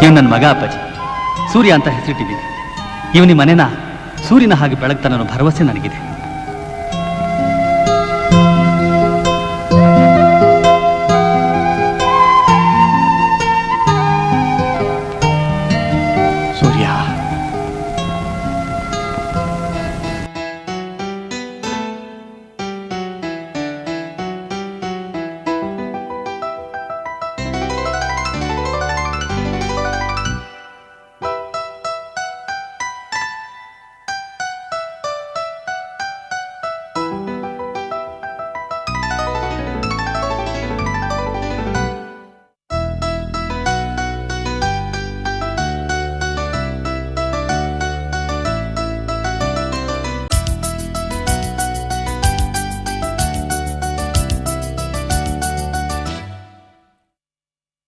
ಇವನು ನನ್ನ ಮಗ ಅಪ್ಪಾಜಿ, ಸೂರ್ಯ ಅಂತ ಹೆಸರಿಟ್ಟಿದ್ದೀನಿ. ಇವನಿ ಮನೆನ ಸೂರ್ಯನ ಹಾಗೆ ಬೆಳಗ್ತಾನ ಅನ್ನೋ ಭರವಸೆ ನನಗಿದೆ. ಸೂರ್ಯ,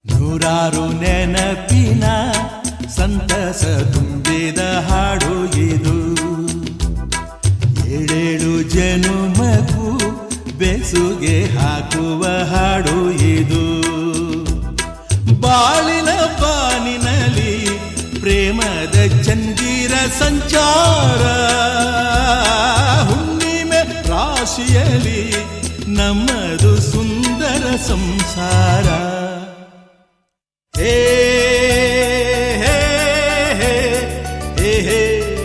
ನೂರಾರು ನೆನಪಿನ ಸಂತಸ ತುಂಬಿದ ಹಾಡು ಇದು. ಏಳೇಳು ಜನುಮಕ್ಕೂ ಬೆಸುಗೆ ಹಾಕುವ ಹಾಡು ಇದು. ಬಾಳಿನ ಬಾನಿನಲ್ಲಿ ಪ್ರೇಮದ ಚಂದಿರ ಸಂಚಾರ, ಹುಣ್ಣಿಮೆ ರಾಶಿಯಲ್ಲಿ ನಮ್ಮದು ಸುಂದರ ಸಂಸಾರ. ಹೇ ಹೇ ಹೇ ಹೇ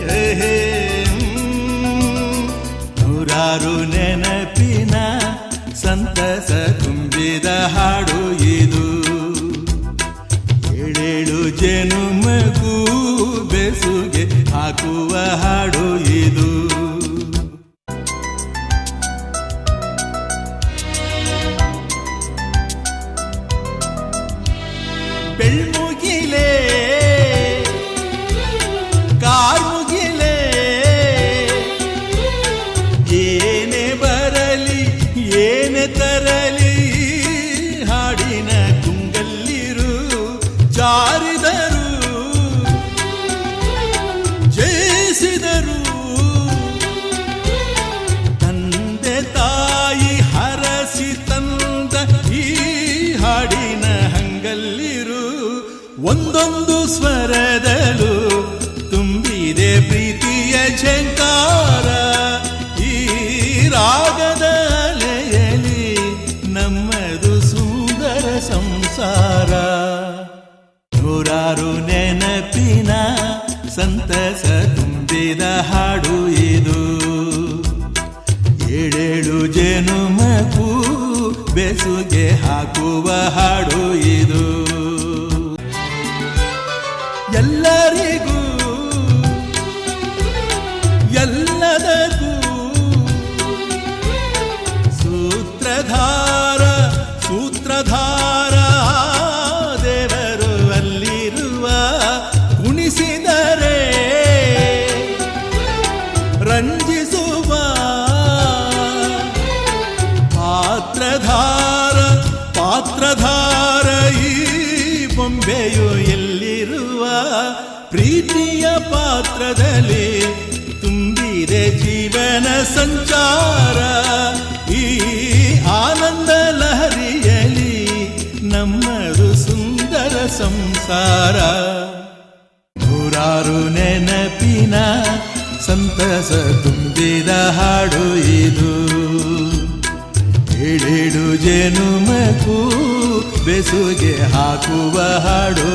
ಹೇ ಹೇ ನೂರಾರು ನೆನಪಿನ ಸಂತಸ ತುಂಬಿದ ಹಾಡು ಇದು. ಏಳೇಳು ಜನುಮಕ್ಕೂ ಬೆಸುಗೆ ಹಾಕುವ ಹಾಡು ಇದು. ಬೆಳ್ಮುಗಿಲೇ ಕಾರ್ಮುಗಿಲೇ ಏನೇ ಬರಲಿ ಏನೇ ತರಲಿ, ಹಾಡಿನ ಕುಂಗಲ್ಲಿರು ಜಾರಿದರು ಜಯಿಸಿದರು. ತಂದೆ ತಾಯಿ ಹರಸಿ ತಂದ ಈ ಹಾಡಿನ ಹಂಗಲ್ಲಿರು. ಒಂದೊಂದು ಸ್ವರದಲ್ಲೂ ತುಂಬಿದೆ ಪ್ರೀತಿಯ ಝಂಕಾರ. ಈ ರಾಗದ ಅಲೆಯಲ್ಲಿ ನಮ್ಮದು ಸುಂದರ ಸಂಸಾರ. ನೂರಾರು ನೆನಪಿನ ಸಂತಸ ತುಂಬಿದ ಹಾಡು ಇದು. ಏಳೇಳು ಜನುಮಕ್ಕೂ ಬೆಸುಗೆ ಹಾಕುವ ಹಾಡು ಇದು. ಎಲ್ಲರಿಗೂ ಎಲ್ಲದಕ್ಕೂ ಸೂತ್ರಧಾರ ಸೂತ್ರಧಾರ ದೇವರು ಅಲ್ಲಿರುವ. ಕುಣಿಸಿದರೆ ರಂಜಿಸುವ ಪಾತ್ರಧಾರ ಪಾತ್ರಧಾರ ಈ ಬೊಂಬೆಯು ಎಲ್ಲಿರುವ. ಪ್ರೀತಿಯ ಪಾತ್ರದಲ್ಲಿ ತುಂಬಿದೆ ಜೀವನ ಸಂಚಾರ. ಈ ಆನಂದ ಲಹರಿಯಲ್ಲಿ ನಮ್ಮದು ಸುಂದರ ಸಂಸಾರ. ನೂರಾರು ನೆನಪಿನ ಸಂತಸ ತುಂಬಿದ ಹಾಡು ಇದು. ಏಳೇಳು ಜನುಮಕ್ಕೂ ಬೆಸುಗೆ ಹಾಕುವ ಹಾಡು